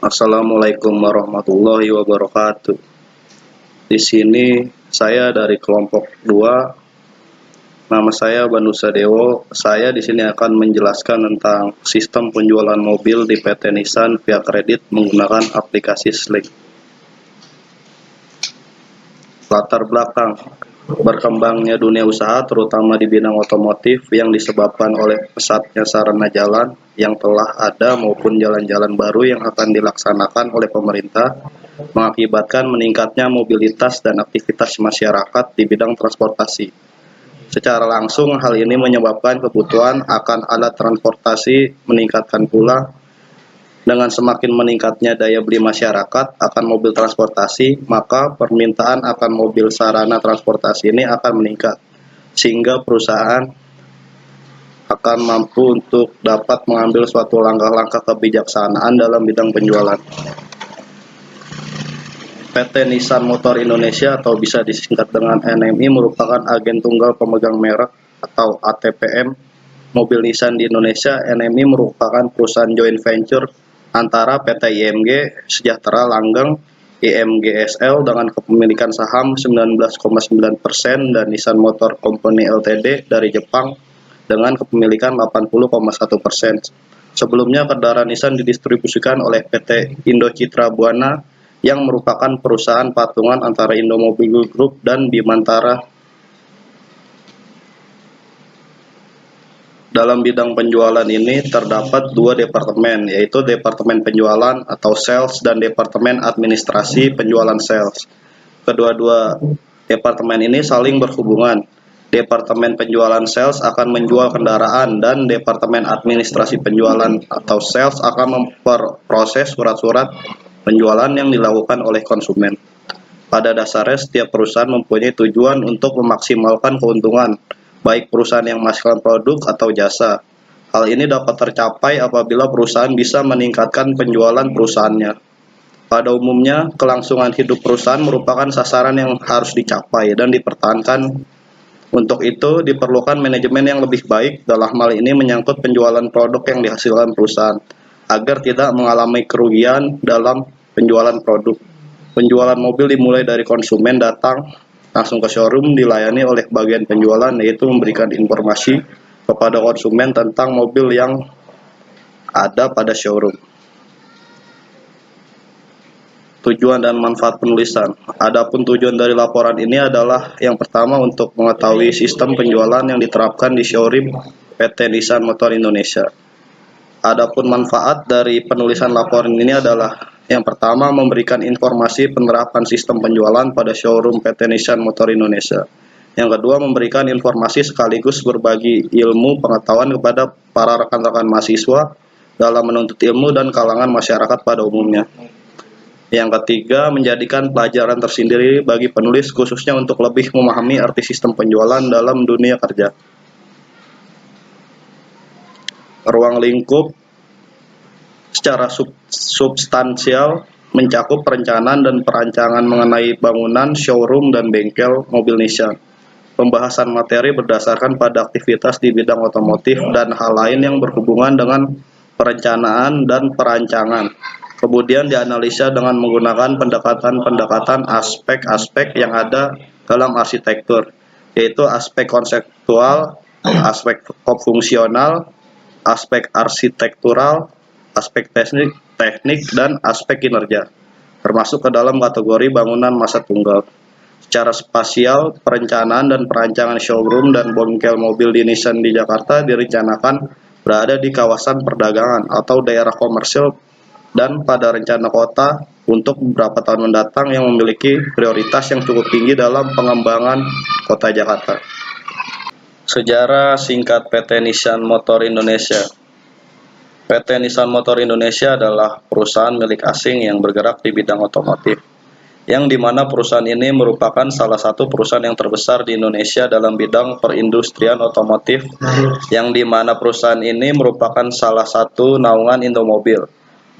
Assalamualaikum warahmatullahi wabarakatuh. Di sini saya dari kelompok 2. Nama saya Banu Sadewo. Saya di sini akan menjelaskan tentang sistem penjualan mobil di PT Nissan via kredit menggunakan aplikasi Slick. Latar belakang berkembangnya dunia usaha terutama di bidang otomotif yang disebabkan oleh pesatnya sarana jalan yang telah ada maupun jalan-jalan baru yang akan dilaksanakan oleh pemerintah mengakibatkan meningkatnya mobilitas dan aktivitas masyarakat di bidang transportasi. Secara langsung hal ini menyebabkan kebutuhan akan alat transportasi meningkatkan pula. Dengan semakin meningkatnya daya beli masyarakat akan mobil transportasi, maka permintaan akan mobil sarana transportasi ini akan meningkat, sehingga perusahaan akan mampu untuk dapat mengambil suatu langkah-langkah kebijaksanaan dalam bidang penjualan. PT Nissan Motor Indonesia atau bisa disingkat dengan NMI merupakan agen tunggal pemegang merek atau ATPM mobil Nissan di Indonesia. NMI merupakan perusahaan joint venture antara PT IMG Sejahtera Langgeng IMGSL dengan kepemilikan saham 19,9% dan Nissan Motor Company Ltd dari Jepang dengan kepemilikan 80,1%. Sebelumnya kendaraan Nissan didistribusikan oleh PT Indocitra Buana yang merupakan perusahaan patungan antara Indomobil Group dan Bimantara. Dalam bidang penjualan ini terdapat dua departemen, yaitu Departemen Penjualan atau Sales dan Departemen Administrasi Penjualan Sales. Kedua-dua departemen ini saling berhubungan. Departemen Penjualan Sales akan menjual kendaraan dan Departemen Administrasi Penjualan atau Sales akan memproses surat-surat penjualan yang dilakukan oleh konsumen. Pada dasarnya setiap perusahaan mempunyai tujuan untuk memaksimalkan keuntungan, baik perusahaan yang menghasilkan produk atau jasa. Hal ini dapat tercapai apabila perusahaan bisa meningkatkan penjualan perusahaannya. Pada umumnya, kelangsungan hidup perusahaan merupakan sasaran yang harus dicapai dan dipertahankan. Untuk itu, diperlukan manajemen yang lebih baik dalam hal ini menyangkut penjualan produk yang dihasilkan perusahaan, agar tidak mengalami kerugian dalam penjualan produk. Penjualan mobil dimulai dari konsumen datang langsung ke showroom, dilayani oleh bagian penjualan, yaitu memberikan informasi kepada konsumen tentang mobil yang ada pada showroom. Tujuan dan manfaat penulisan. Adapun tujuan dari laporan ini adalah yang pertama untuk mengetahui sistem penjualan yang diterapkan di showroom PT Nissan Motor Indonesia. Adapun manfaat dari penulisan laporan ini adalah yang pertama, memberikan informasi penerapan sistem penjualan pada showroom PT Nissan Motor Indonesia. Yang kedua, memberikan informasi sekaligus berbagi ilmu pengetahuan kepada para rekan-rekan mahasiswa dalam menuntut ilmu dan kalangan masyarakat pada umumnya. Yang ketiga, menjadikan pelajaran tersendiri bagi penulis khususnya untuk lebih memahami arti sistem penjualan dalam dunia kerja. Ruang lingkup secara substansial mencakup perencanaan dan perancangan mengenai bangunan, showroom, dan bengkel mobil Nissan. Pembahasan materi berdasarkan pada aktivitas di bidang otomotif dan hal lain yang berhubungan dengan perencanaan dan perancangan. Kemudian dianalisa dengan menggunakan pendekatan-pendekatan aspek-aspek yang ada dalam arsitektur, yaitu aspek konseptual, aspek fungsional, aspek arsitektural, aspek teknik dan aspek kinerja, termasuk ke dalam kategori bangunan masa tunggal. Secara spasial, perencanaan dan perancangan showroom dan bengkel mobil di Nissan di Jakarta direncanakan berada di kawasan perdagangan atau daerah komersil dan pada rencana kota untuk beberapa tahun mendatang yang memiliki prioritas yang cukup tinggi dalam pengembangan kota Jakarta. Sejarah singkat PT Nissan Motor Indonesia. PT Nissan Motor Indonesia adalah perusahaan milik asing yang bergerak di bidang otomotif, yang dimana perusahaan ini merupakan salah satu perusahaan yang terbesar di Indonesia dalam bidang perindustrian otomotif, yang dimana perusahaan ini merupakan salah satu naungan Indomobil.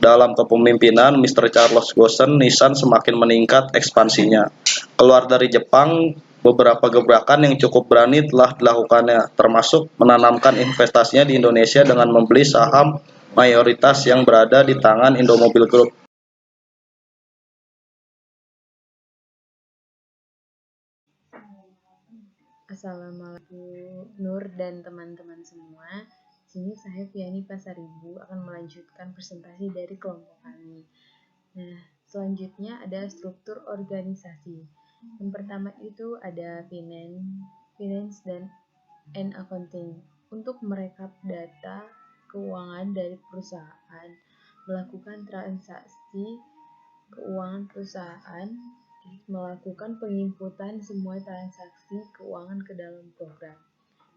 Dalam kepemimpinan Mr. Charles Gossen, Nissan semakin meningkat ekspansinya. Keluar dari Jepang, beberapa gebrakan yang cukup berani telah dilakukannya, termasuk menanamkan investasinya di Indonesia dengan membeli saham mayoritas yang berada di tangan Indomobil Group. Assalamualaikum Nur dan teman-teman semua. Sini saya Fiani Pasaribu akan melanjutkan presentasi dari kelompok kami. Nah, selanjutnya ada struktur organisasi. Yang pertama itu ada finance dan accounting. Untuk merekap data keuangan dari perusahaan, melakukan transaksi keuangan perusahaan, melakukan penginputan semua transaksi keuangan ke dalam program.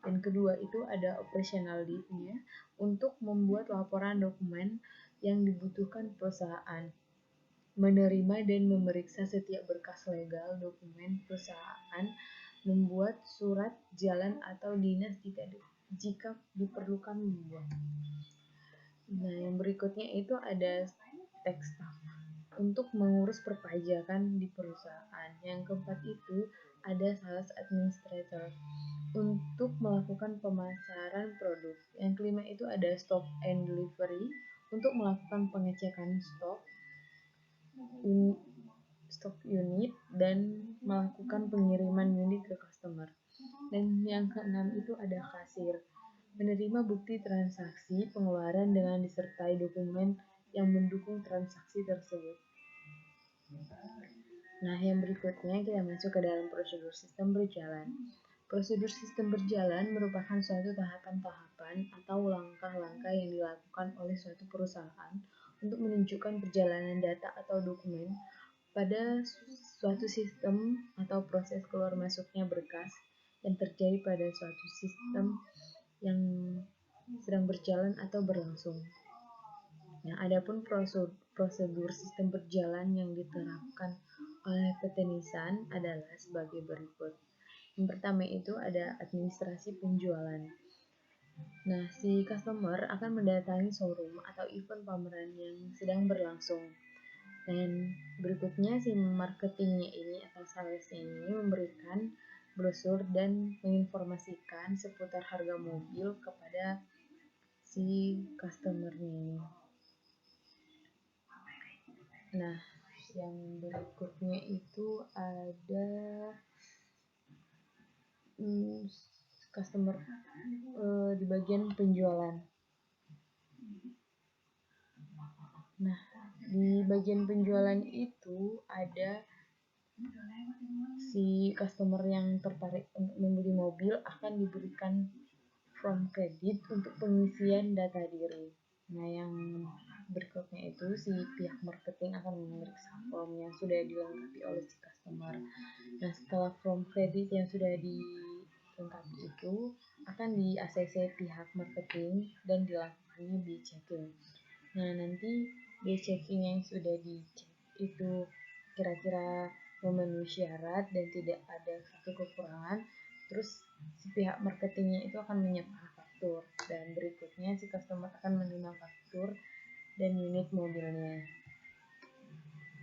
Dan kedua itu ada operational lead-nya untuk membuat laporan dokumen yang dibutuhkan perusahaan, menerima dan memeriksa setiap berkas legal dokumen perusahaan, membuat surat jalan atau dinas jika diperlukan membuat. Nah, yang berikutnya itu ada tax staff untuk mengurus perpajakan di perusahaan. Yang keempat itu ada sales administrator untuk melakukan pemasaran produk. Yang kelima itu ada stock and delivery untuk melakukan pengecekan stok unit dan melakukan pengiriman unit ke customer. Dan yang keenam itu ada kasir, menerima bukti transaksi pengeluaran dengan disertai dokumen yang mendukung transaksi tersebut. Nah, yang berikutnya kita masuk ke dalam prosedur sistem berjalan. Prosedur sistem berjalan merupakan suatu tahapan-tahapan atau langkah-langkah yang dilakukan oleh suatu perusahaan untuk menunjukkan perjalanan data atau dokumen pada suatu sistem atau proses keluar masuknya berkas yang terjadi pada suatu sistem yang sedang berjalan atau berlangsung. Nah, adapun prosedur sistem berjalan yang diterapkan oleh PT Nissan adalah sebagai berikut. Yang pertama itu ada administrasi penjualan. Nah, si customer akan mendatangi showroom atau event pameran yang sedang berlangsung. Dan berikutnya si marketingnya ini atau salesnya ini memberikan brosur dan menginformasikan seputar harga mobil kepada si customernya ini. Nah, yang berikutnya itu ada customer di bagian penjualan. Nah, di bagian penjualan itu ada si customer yang tertarik untuk membeli mobil akan diberikan form kredit untuk pengisian data diri. Nah, yang berikutnya itu si pihak marketing akan memeriksa form yang sudah dilengkapi oleh si customer. Nah, setelah form kredit yang sudah dilengkapi itu akan di ACC pihak marketing dan dilakukannya bill checking. Nah, nanti bill checking yang sudah dicek itu kira-kira memenuhi syarat dan tidak ada satu kekurangan, terus si pihak marketingnya itu akan menyebar faktur dan berikutnya si customer akan menerima faktur dan unit mobilnya.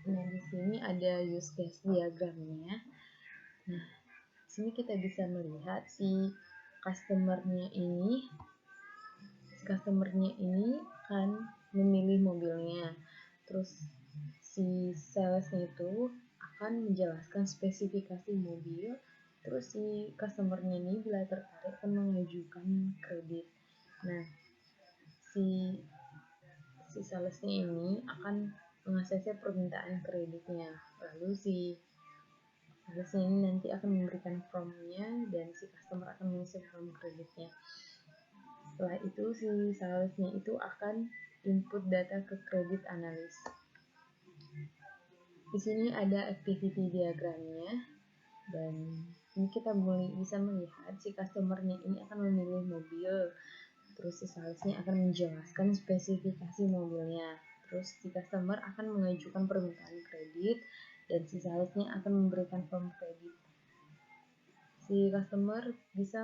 Nah, di sini ada use case diagramnya. Nah, di sini kita bisa melihat si customernya ini akan memilih mobilnya. Terus si salesnya itu akan menjelaskan spesifikasi mobil. Terus si customernya ini bila tertarik akan mengajukan kredit. Nah, si salesnya ini akan mengakses permintaan kreditnya. Lalu si salesnya ini nanti akan memberikan formnya dan si customer akan mengisi form kreditnya. Setelah itu si salesnya itu akan input data ke kredit analis. Di sini ada activity diagramnya dan ini kita bisa melihat si customernya ini akan memilih mobil. Terus si salesnya akan menjelaskan spesifikasi mobilnya. Terus si customer akan mengajukan permintaan kredit dan si salesnya akan memberikan form kredit. Si customer bisa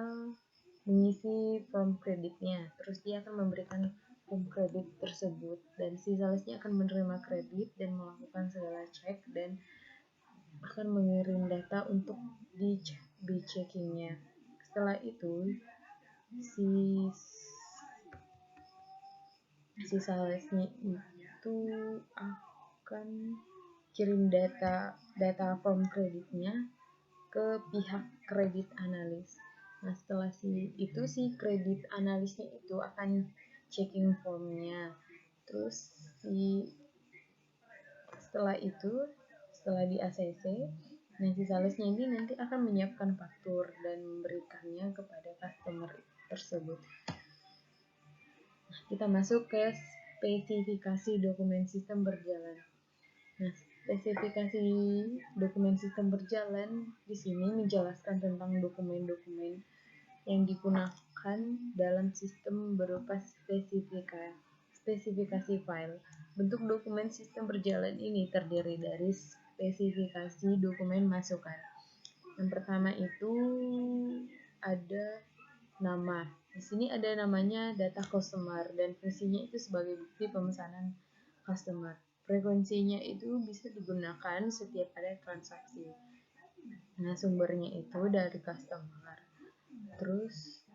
mengisi form kreditnya, terus dia akan memberikan form kredit tersebut dan si salesnya akan menerima kredit dan melakukan segala cek dan akan mengirim data untuk di checkingnya. Setelah itu si salesnya itu akan kirim data form kreditnya ke pihak kredit analis. Nah, setelah itu si kredit analisnya itu akan checking formnya. Terus setelah di ACC, nah si salesnya ini nanti akan menyiapkan faktur dan memberikannya kepada customer tersebut. Nah, kita masuk ke spesifikasi dokumen sistem berjalan. Nah, spesifikasi dokumen sistem berjalan di sini menjelaskan tentang dokumen-dokumen yang digunakan dalam sistem berupa spesifikasi file. Bentuk dokumen sistem berjalan ini terdiri dari spesifikasi dokumen masukan. Yang pertama itu ada nama. Di sini ada namanya data customer dan fungsinya itu sebagai bukti pemesanan customer. Frekuensinya itu bisa digunakan setiap ada transaksi. Nah, sumbernya itu dari customer. Terus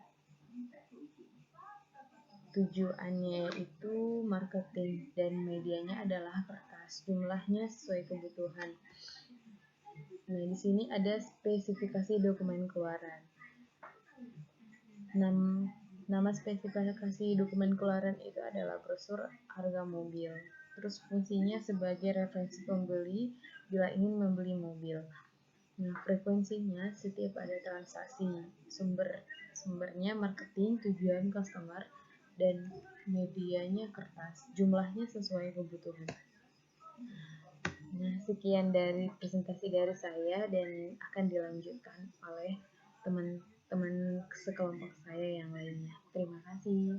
tujuannya itu marketing dan medianya adalah kertas. Jumlahnya sesuai kebutuhan. Nah, di sini ada spesifikasi dokumen keluaran. Nama spesifikasi dokumen keluaran itu adalah brosur harga mobil. Terus fungsinya sebagai referensi pembeli bila ingin membeli mobil. Nah, frekuensinya setiap ada transaksi. Sumbernya marketing, tujuan customer, dan medianya kertas. Jumlahnya sesuai kebutuhan. Nah, sekian dari presentasi dari saya dan akan dilanjutkan oleh teman-teman sekelompok saya yang lainnya. Terima kasih.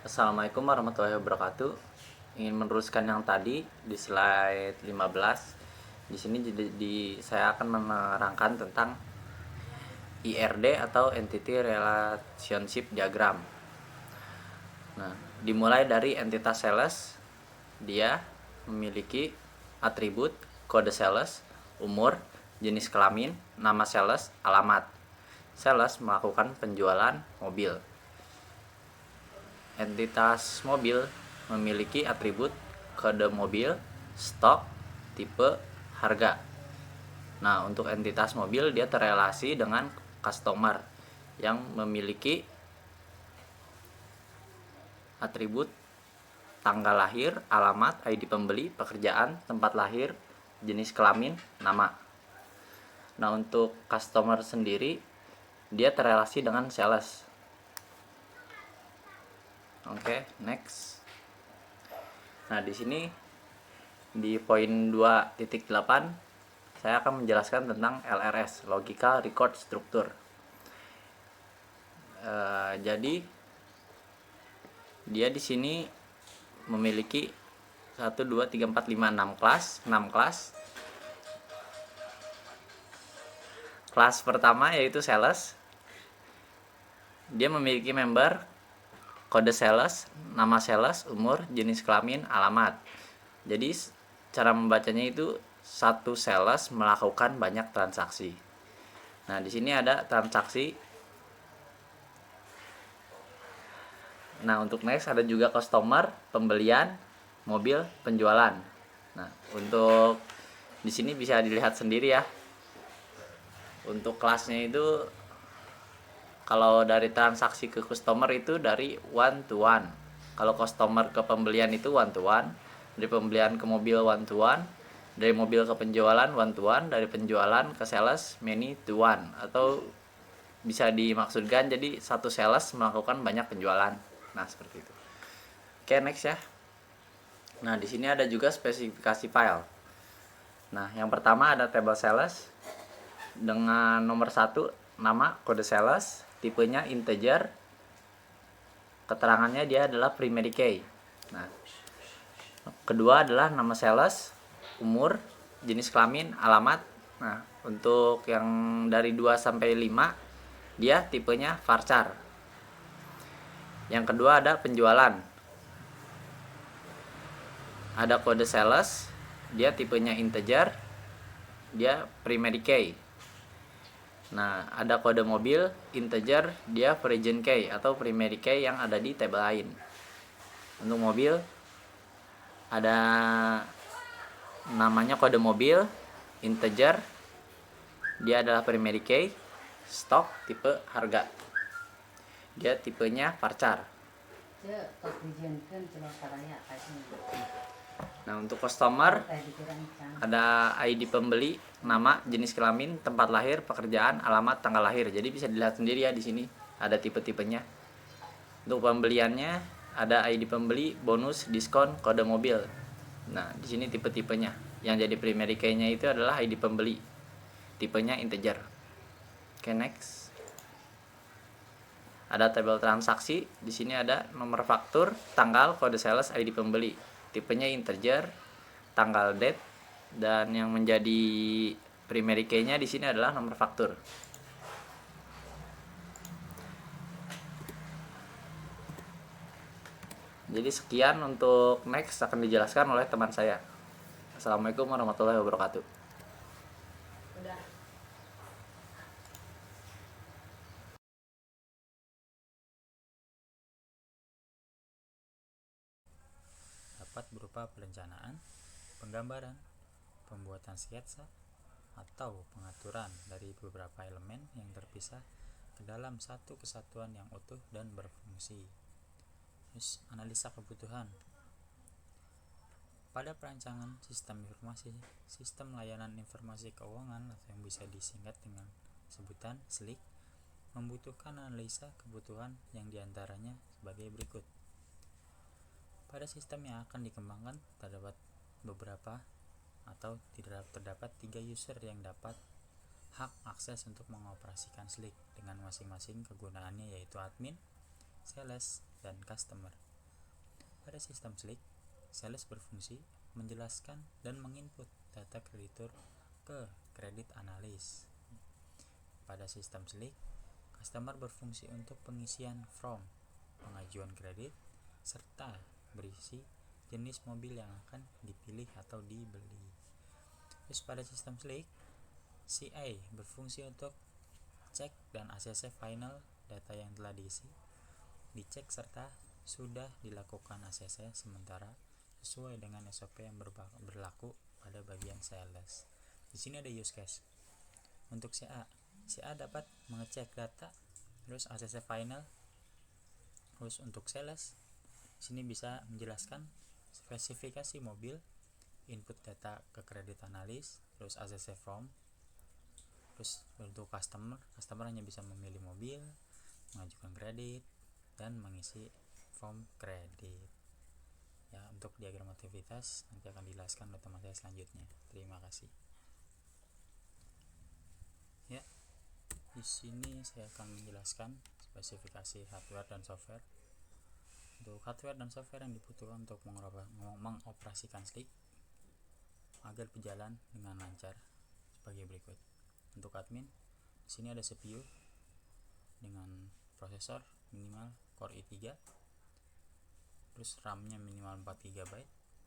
Assalamualaikum warahmatullahi wabarakatuh. Ingin meneruskan yang tadi di slide 15. Di sini saya akan menerangkan tentang IRD atau Entity Relationship Diagram. Nah, dimulai dari entitas sales, dia memiliki atribut, kode sales, umur, jenis kelamin, nama sales, alamat. Sales melakukan penjualan mobil. Entitas mobil memiliki atribut, kode mobil, stok, tipe, harga. Nah, untuk entitas mobil dia terrelasi dengan customer yang memiliki atribut tanggal lahir, alamat, ID pembeli, pekerjaan, tempat lahir, jenis kelamin, nama. Nah, untuk customer sendiri dia terrelasi dengan sales. Oke, next. Nah, di sini di poin 2.8 saya akan menjelaskan tentang LRS, Logical Record Structure. Jadi dia di sini memiliki 1 2 3 4 5 6 kelas, 6 kelas. Kelas pertama yaitu sales. Dia memiliki member, kode sales, nama sales, umur, jenis kelamin, alamat. Jadi cara membacanya itu satu sales melakukan banyak transaksi. Nah, di sini ada transaksi. Nah, untuk next ada juga customer, pembelian, mobil, penjualan. Nah, untuk di sini bisa dilihat sendiri ya. Untuk kelasnya itu kalau dari transaksi ke customer itu dari one to one. Kalau customer ke pembelian itu one to one. Dari pembelian ke mobil one to one. Dari mobil ke penjualan one to one. Dari penjualan ke sales many to one. Atau bisa dimaksudkan jadi satu sales melakukan banyak penjualan. Nah, seperti itu. Oke, next ya. Nah, di sini ada juga spesifikasi file. Nah, yang pertama ada table sales dengan nomor 1 nama, kode sales, tipenya integer, keterangannya dia adalah primary key. Nah, kedua adalah nama sales, umur, jenis kelamin, alamat. Nah, untuk yang dari 2 sampai 5 dia tipenya varchar. Yang kedua ada penjualan. Ada kode sales, dia tipenya integer, dia primary key. Nah, ada kode mobil, integer, dia origin key atau primary key yang ada di table lain. Untuk mobil ada namanya kode mobil, integer, dia adalah primary key, stok, tipe, harga. Dia tipenya varchar. Nah, untuk customer ada ID pembeli, nama, jenis kelamin, tempat lahir, pekerjaan, alamat, tanggal lahir. Jadi bisa dilihat sendiri ya di sini ada tipe-tipenya. Untuk pembeliannya ada ID pembeli, bonus, diskon, kode mobil. Nah, di sini tipe-tipenya. Yang jadi primary key-nya itu adalah ID pembeli. Tipenya integer. Oke, next. Ada tabel transaksi. Di sini ada nomor faktur, tanggal, kode sales, ID pembeli. Tipenya integer, tanggal date, dan yang menjadi primary key-nya di sini adalah nomor faktur. Jadi sekian untuk next akan dijelaskan oleh teman saya. Assalamualaikum warahmatullahi wabarakatuh. Udah. Dapat berupa perencanaan, penggambaran, pembuatan sketsa, atau pengaturan dari beberapa elemen yang terpisah ke dalam satu kesatuan yang utuh dan berfungsi. Terus, analisa kebutuhan. Pada perancangan sistem informasi, sistem layanan informasi keuangan atau yang bisa disingkat dengan sebutan SLIC membutuhkan analisa kebutuhan yang diantaranya sebagai berikut. Pada sistem yang akan dikembangkan terdapat beberapa atau terdapat 3 user yang dapat hak akses untuk mengoperasikan SLIC dengan masing-masing kegunaannya, yaitu admin, sales, dan customer. Pada sistem SLIC, sales berfungsi menjelaskan dan menginput data kreditur ke kredit analis. Pada sistem SLIC, customer berfungsi untuk pengisian form pengajuan kredit serta berisi jenis mobil yang akan dipilih atau dibeli. Terus pada sistem SLIC, CA berfungsi untuk cek dan ACC final data yang telah diisi, dicek serta sudah dilakukan ACC sementara sesuai dengan SOP yang berlaku pada bagian sales. Di sini ada use case. Untuk CA dapat mengecek data, terus ACC final. Terus untuk sales, sini bisa menjelaskan spesifikasi mobil, input data ke kredit analis, terus ACC form. Terus untuk customer hanya bisa memilih mobil, mengajukan kredit, dan mengisi form kredit. Ya, untuk diagram aktivitas nanti akan dijelaskan oleh teman saya selanjutnya. Terima kasih. Ya, di sini saya akan menjelaskan spesifikasi hardware dan software. Untuk hardware dan software yang dibutuhkan untuk mengoperasikan SLIC agar berjalan dengan lancar sebagai berikut. Untuk admin, di sini ada CPU dengan prosesor minimal Core i3, terus RAM-nya minimal 4 GB,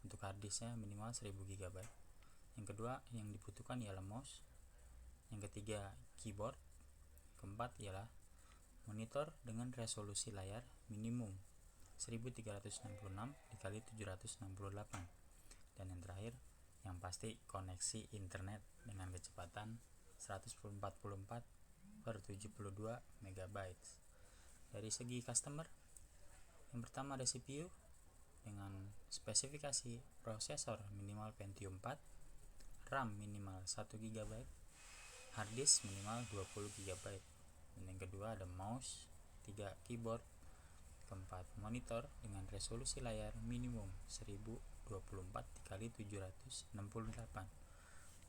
untuk harddisknya minimal 1000 GB. Yang kedua yang dibutuhkan ialah mouse, yang ketiga keyboard, keempat ialah monitor dengan resolusi layar minimum 1366 x 768, dan yang terakhir yang pasti koneksi internet dengan kecepatan 144/72 MB. Dari segi customer, yang pertama ada CPU dengan spesifikasi prosesor minimal Pentium 4, RAM minimal 1 GB, harddisk minimal 20 GB. Dan yang kedua ada mouse, 3 keyboard, keempat monitor dengan resolusi layar minimum 1024 x 768,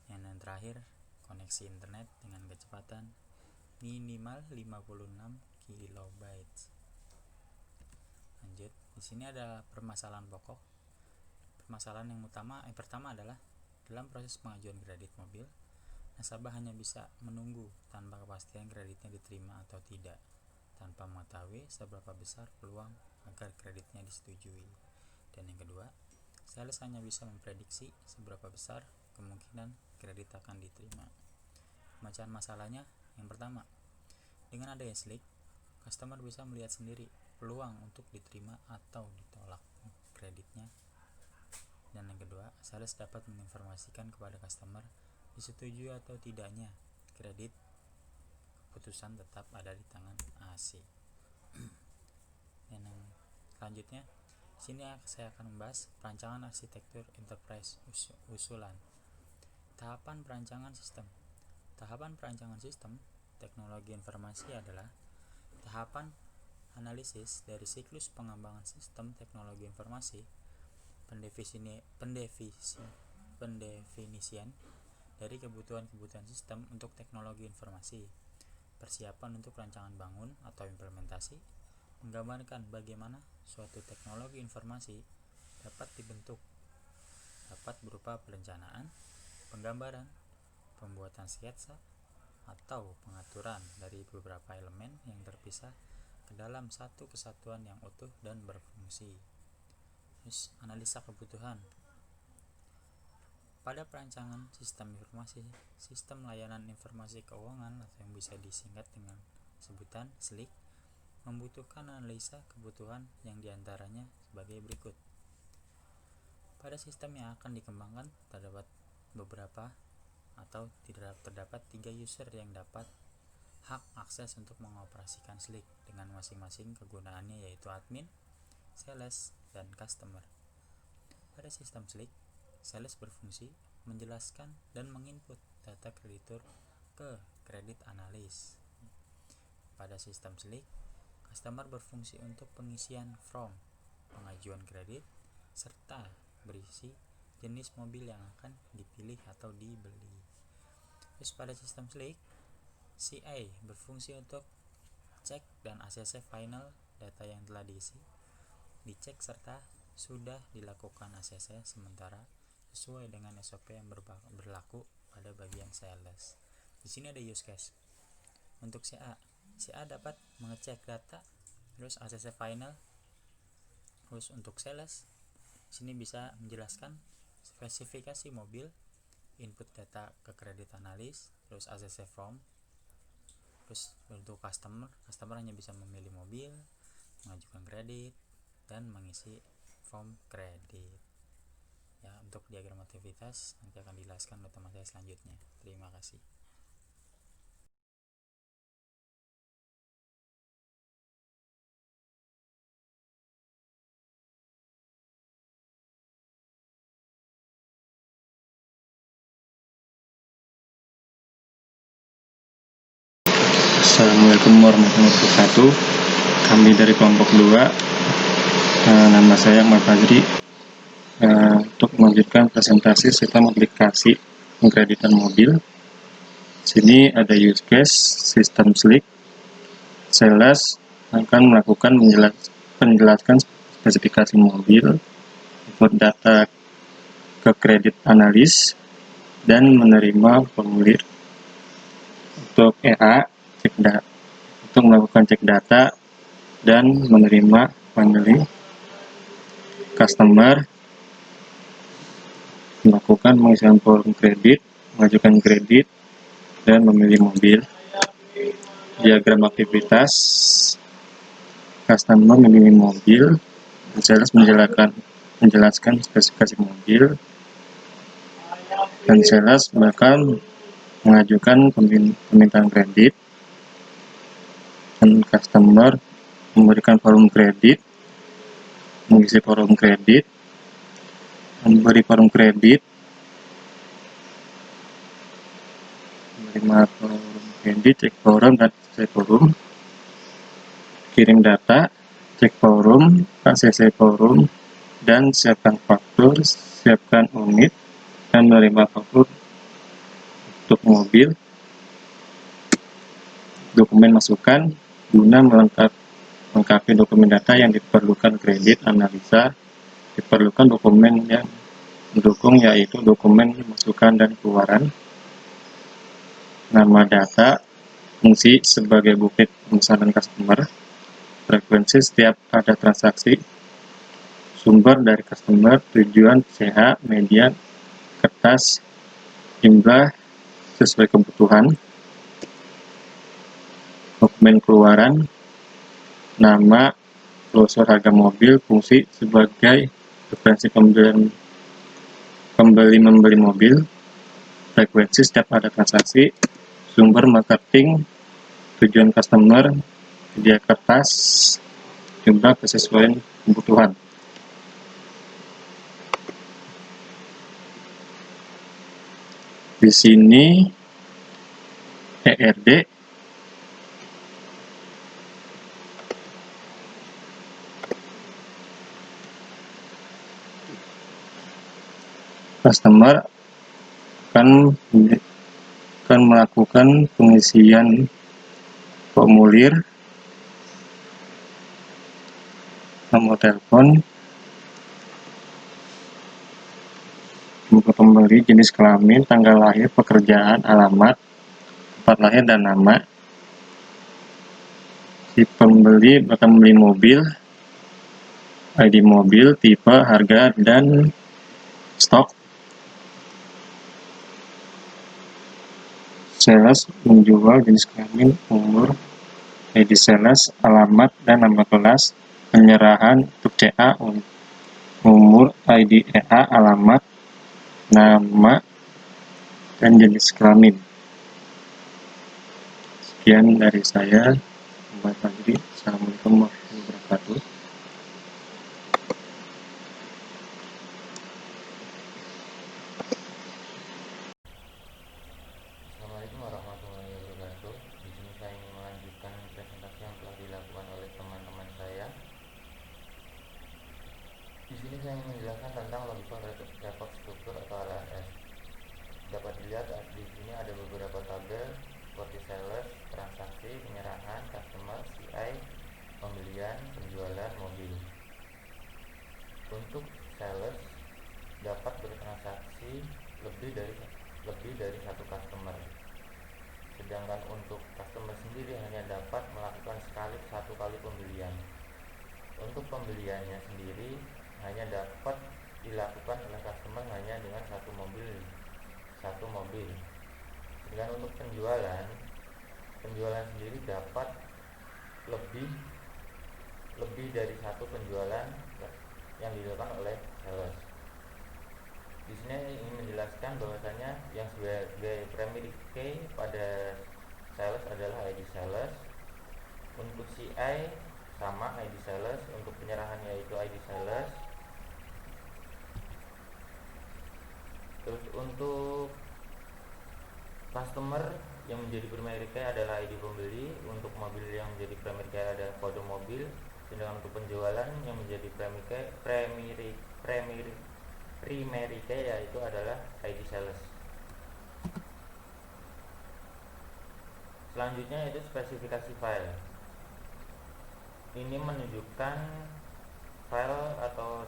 yang terakhir koneksi internet dengan kecepatan minimal 56 KB. Lanjut, di sini ada permasalahan pokok. Permasalahan yang pertama adalah dalam proses pengajuan kredit mobil, nasabah hanya bisa menunggu tanpa kepastian kreditnya diterima atau tidak, tanpa mengetahui seberapa besar peluang agar kreditnya disetujui. Dan yang kedua, sales hanya bisa memprediksi seberapa besar kemungkinan kredit akan diterima. Pemecahan masalahnya, yang pertama, dengan adanya SLIC, customer bisa melihat sendiri peluang untuk diterima atau ditolak. kreditnya. Dan yang kedua, sales dapat menginformasikan kepada customer disetujui atau tidaknya kredit. Keputusan tetap ada di tangan AC. Dan yang selanjutnya, sini saya akan membahas perancangan arsitektur enterprise usulan. Tahapan perancangan sistem. Tahapan perancangan sistem teknologi informasi adalah tahapan analisis dari siklus pengembangan sistem teknologi informasi, pendefinisian dari kebutuhan-kebutuhan sistem untuk teknologi informasi, persiapan untuk rancangan bangun atau implementasi, menggambarkan bagaimana suatu teknologi informasi dapat dibentuk, dapat berupa perencanaan, penggambaran, pembuatan sketsa, atau pengaturan dari beberapa elemen yang terpisah ke dalam satu kesatuan yang utuh dan berfungsi. Terus, analisa kebutuhan. Pada perancangan sistem informasi, sistem layanan informasi keuangan atau yang bisa disingkat dengan sebutan SLIC, membutuhkan analisa kebutuhan yang diantaranya sebagai berikut. Pada sistem yang akan dikembangkan terdapat beberapa atau terdapat 3 user yang dapat hak akses untuk mengoperasikan SLIC dengan masing-masing kegunaannya, yaitu admin, sales, dan customer. Pada sistem SLIC, sales berfungsi menjelaskan dan menginput data kreditur ke kredit analis. Pada sistem SLIC, customer berfungsi untuk pengisian form pengajuan kredit serta berisi jenis mobil yang akan dipilih atau dibeli. Terus pada sistem SLIC, CA berfungsi untuk cek dan ACC final data yang telah diisi, dicek serta sudah dilakukan ACC sementara sesuai dengan SOP yang berlaku pada bagian sales. Di sini ada use case. Untuk CA dapat mengecek data, terus ACC final. Terus untuk sales, sini bisa menjelaskan spesifikasi mobil, input data ke kredit analis, terus ACC form. Terus untuk customer hanya bisa memilih mobil, mengajukan kredit, dan mengisi form kredit. Ya, untuk diagram aktivitas nanti akan dijelaskan oleh teman saya selanjutnya. Terima kasih. Assalamualaikum warahmatullahi wabarakatuh. Kami dari kelompok 2, nama saya Ahmad Fajri, untuk melanjutkan presentasi sistem aplikasi pengkreditan mobil. Sini ada use case sistem SLIC. Sales akan melakukan penjelasan spesifikasi mobil, input data ke kredit analis, dan menerima formulir. Untuk EA, untuk melakukan cek data dan menerima finally. Customer melakukan pengisian form kredit, mengajukan kredit, dan memilih mobil. Diagram aktivitas, customer memilih mobil, sales menjelaskan spesifikasi mobil, dan sales bahkan mengajukan permintaan kredit, dan customer memberikan form kredit, mengisi form kredit, memberi form kredit, menerima form kredit, cek forum dan ACC forum, kirim data, cek forum, ACC forum, dan siapkan faktur, siapkan unit, dan menerima faktur untuk mobil. Dokumen masukan guna melengkapi dokumen data yang diperlukan kredit analisa. Diperlukan dokumen yang mendukung, yaitu dokumen masukan dan keluaran, nama data, fungsi sebagai bukti pemesanan customer, frekuensi setiap ada transaksi, sumber dari customer, tujuan, CH, media, kertas, jumlah sesuai kebutuhan, dokumen keluaran, nama, brosur harga mobil, fungsi sebagai frekuensi pembeli membeli mobil, frekuensi setiap ada transaksi, sumber marketing, tujuan customer, media kertas, jumlah kesesuaian kebutuhan. Di sini ERD customer akan melakukan pengisian formulir, nomor telepon, pembeli, jenis kelamin, tanggal lahir, pekerjaan, alamat, tempat lahir, dan nama. Si pembeli akan membeli mobil, ID mobil, tipe, harga, dan stok. Sales menjual, jenis kelamin, umur, ID sales, alamat, dan nama kelas. Penyerahan untuk CA, umur, ID EA, alamat, nama, dan jenis kelamin. Sekian dari saya. Assalamualaikum warahmatullahi wabarakatuh. Assalamualaikum warahmatullahi wabarakatuh. Di sini saya ingin melanjutkan presentasi yang telah dilakukan oleh teman-teman saya. Di sini saya ingin menjelaskan tentang logika report struktur atau LRS. Dapat dilihat di sini ada beberapa tabel seperti sales, transaksi, penyerahan, customer, CI, pembelian, penjualan, mobil. Untuk sales dapat bertransaksi lebih dari satu customer. Sedangkan untuk customer sendiri hanya dapat melakukan satu kali pembelian. Untuk pembeliannya sendiri hanya dapat dilakukan oleh customer hanya dengan satu mobil. Sedangkan untuk penjualan sendiri dapat lebih dari satu penjualan yang dilakukan oleh sales. Di sini ingin menjelaskan bahwasanya yang sebagai primary key pada sales adalah ID sales. Untuk CI sama ID sales, untuk penyerahan yaitu ID sales. Terus untuk customer yang menjadi primary key adalah ID pembeli, untuk mobil yang menjadi primary key adalah kode mobil. Sedangkan untuk penjualan yang menjadi primary key yaitu adalah ID sales. Selanjutnya yaitu spesifikasi file. Ini menunjukkan file atau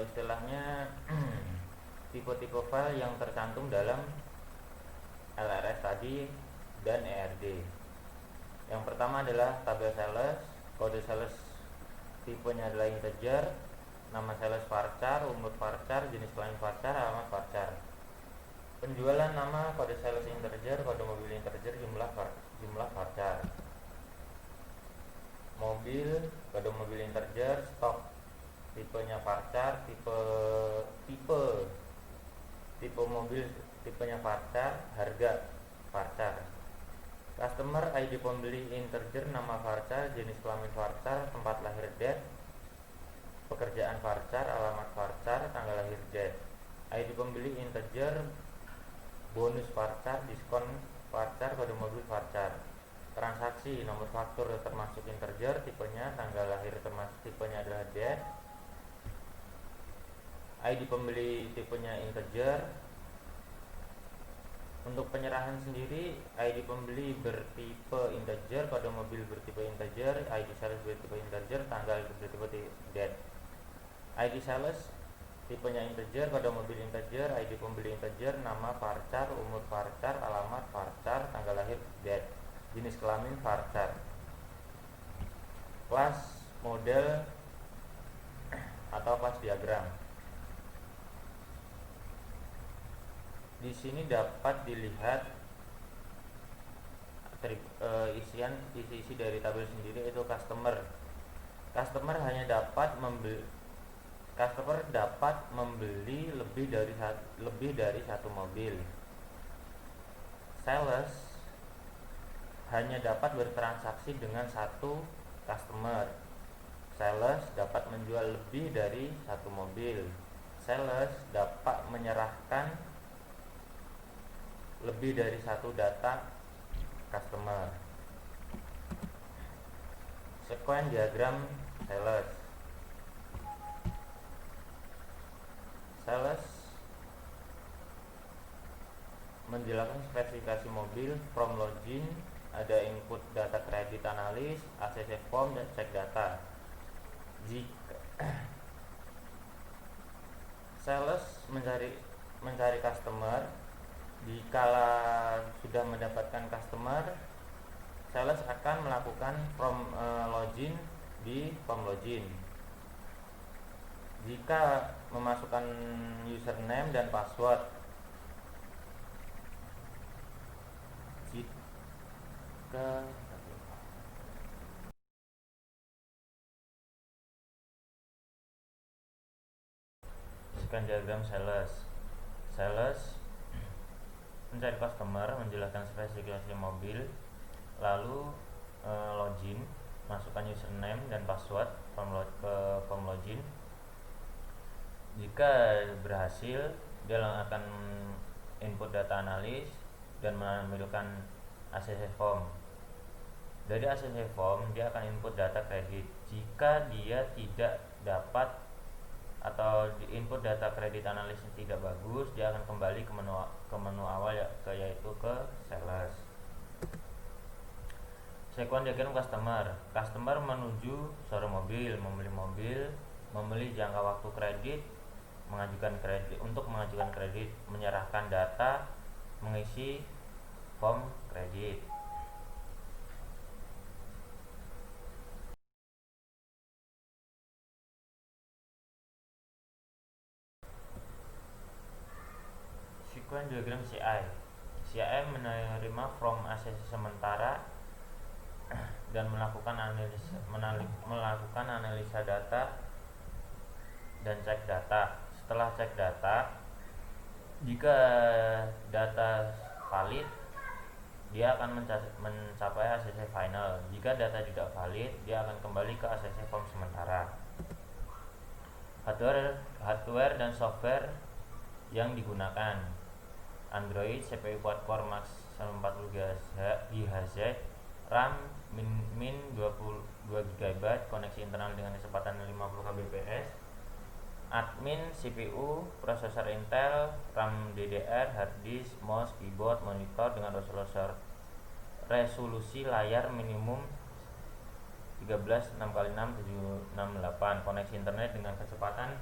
istilahnya tipe-tipe file yang tercantum dalam LRS tadi dan ERD. Yang pertama adalah tabel sales, kode sales tipenya adalah integer, nama sales varchar, umur varchar, jenis kelamin varchar, alamat varchar. Penjualan nama, kode sales integer, kode mobil integer, jumlah varchar. Mobil, kode mobil integer, stok, tipenya varchar, tipe mobil tipenya varchar, harga varchar. Customer ID pembeli integer, nama varchar, jenis kelamin varchar, tempat lahir date, pekerjaan varchar, alamat varchar, tanggal lahir date. ID pembeli integer, bonus varchar, diskon varchar, kode mobil varchar. Transaksi, nomor faktur termasuk integer, tipenya tanggal lahir termasuk tipenya adalah date. ID pembeli tipenya integer. Untuk penyerahan sendiri, ID pembeli bertipe integer, kode mobil bertipe integer, ID sales bertipe integer, tanggal bertipe date. ID sales tipenya integer, kode mobil integer, ID pembeli integer, nama varchar, umur varchar, alamat varchar, tanggal lahir date, jenis kelamin varchar. Kelas model atau kelas diagram. Di sini dapat dilihat isi dari tabel sendiri, yaitu customer. Customer hanya dapat Customer dapat membeli lebih dari satu mobil. Sales hanya dapat bertransaksi dengan satu customer. Sales dapat menjual lebih dari satu mobil. Sales dapat menyerahkan lebih dari satu data customer. Sequence diagram sales. Sales menjelaskan spesifikasi mobil from login, ada input data kredit analis, ACC form, dan cek data. Jika sales mencari customer, jikala sudah mendapatkan customer, sales akan melakukan from login di form login. Jika memasukkan username dan password, sekian diagram sales. Sales mencari customer, menjelaskan spesifikasi mobil, lalu login, masukkan username dan password ke form login. Jika berhasil, dia akan input data analis dan menampilkan ACC form. Dari ACC form dia akan input data kredit. Jika dia tidak dapat atau input data kredit analisnya tidak bagus, dia akan kembali ke menu awal, yaitu ke sales. Sequence diagram customer. Customer menuju showroom mobil, membeli mobil, membeli jangka waktu kredit, untuk mengajukan kredit, menyerahkan data, mengisi form kredit. Sequence diagram CI. CI menerima from ACC sementara dan melakukan analisa data dan cek data. Setelah cek data, jika data valid, dia akan mencapai ACC final. Jika data tidak valid, dia akan kembali ke ACC form sementara. Hardware dan software yang digunakan: Android, CPU quad-core max 40 GHz, RAM min 22 GB, koneksi internal dengan kecepatan 50 Kbps, admin, CPU, prosesor Intel, RAM DDR, hard disk, mouse, keyboard, monitor dengan resolusi layar minimum 13 6x6 768, koneksi internet dengan kecepatan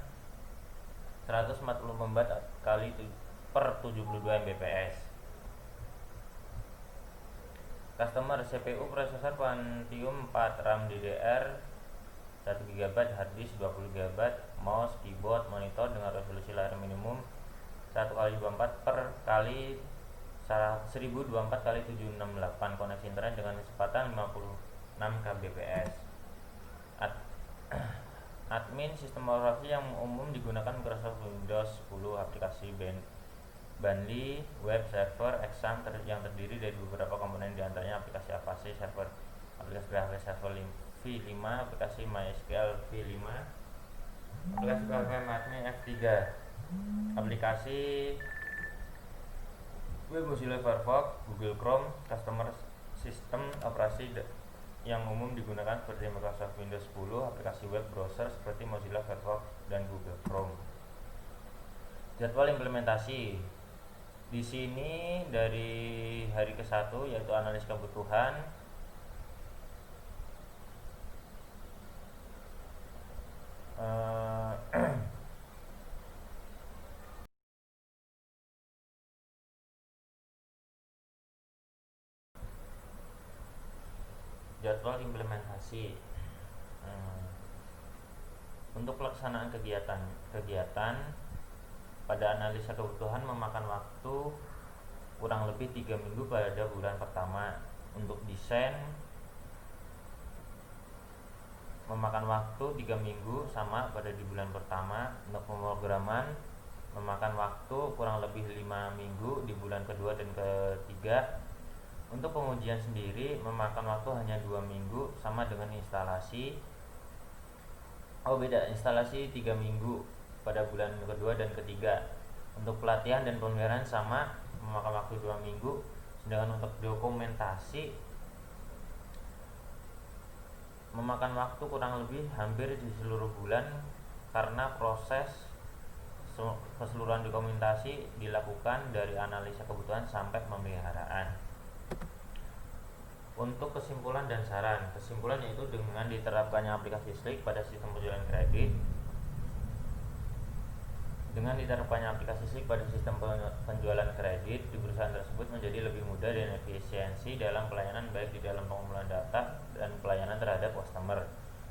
140 MB per 72 Mbps. Customer CPU prosesor Pentium 4, RAM DDR 1 GB, hard disk 20 GB, mouse, keyboard, monitor dengan resolusi layar minimum 1x24 per 1024x768, koneksi internet dengan kecepatan 56 Kbps. Admin, sistem operasi yang umum digunakan Microsoft Windows 10, aplikasi Banli, web server, Exam yang terdiri dari beberapa komponen, diantaranya aplikasi Avast server, aplikasi PHP server v5, aplikasi MySQL v5, aplikasi PHP Admin F3, aplikasi web Mozilla Firefox, Google Chrome. Customer sistem operasi yang umum digunakan seperti Microsoft Windows 10, aplikasi web browser seperti Mozilla Firefox dan Google Chrome. Jadwal implementasi. Di sini dari hari ke-1 yaitu analis kebutuhan, jadwal implementasi. Untuk pelaksanaan kegiatan pada analisa kebutuhan memakan waktu kurang lebih 3 minggu pada bulan pertama. Untuk desain memakan waktu 3 minggu sama pada di bulan pertama. Untuk pemrograman memakan waktu kurang lebih 5 minggu di bulan kedua dan ketiga. Untuk pengujian sendiri memakan waktu hanya 2 minggu sama dengan instalasi. Beda, instalasi 3 minggu pada bulan kedua dan ketiga. Untuk pelatihan dan pemeliharaan sama, memakan waktu 2 minggu. Sedangkan untuk dokumentasi memakan waktu kurang lebih hampir di seluruh bulan, karena proses keseluruhan dokumentasi dilakukan dari analisa kebutuhan sampai pemeliharaan. Untuk kesimpulan dan saran, kesimpulan yaitu dengan diterapkannya aplikasi Slick pada sistem penjualan kredit. Dengan diterapkannya aplikasi Slick pada sistem penjualan kredit di perusahaan tersebut menjadi lebih mudah dan efisiensi dalam pelayanan, baik di dalam pengumpulan data dan pelayanan terhadap customer.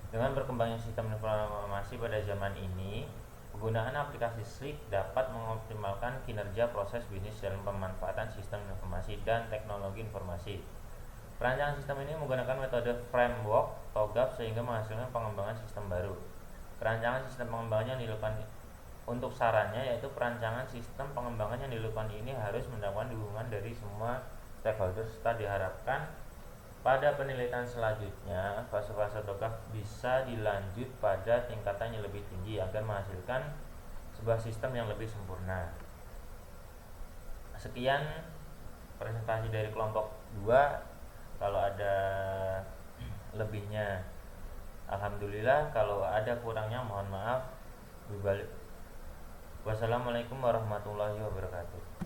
Dengan berkembangnya sistem informasi pada zaman ini, penggunaan aplikasi Slick dapat mengoptimalkan kinerja proses bisnis dalam pemanfaatan sistem informasi dan teknologi informasi. Perancangan sistem ini menggunakan metode framework TOGAF sehingga menghasilkan pengembangan sistem baru. Perancangan sistem pengembangan yang dilakukan untuk sarannya, yaitu perancangan sistem pengembangan yang dilakukan ini harus mendapatkan dukungan dari semua stakeholder, serta diharapkan pada penelitian selanjutnya fase-fase TOGAF bisa dilanjut pada tingkatan yang lebih tinggi agar menghasilkan sebuah sistem yang lebih sempurna. Sekian presentasi dari kelompok 2. Kalau ada lebihnya alhamdulillah, kalau ada kurangnya mohon maaf. Wassalamualaikum warahmatullahi wabarakatuh.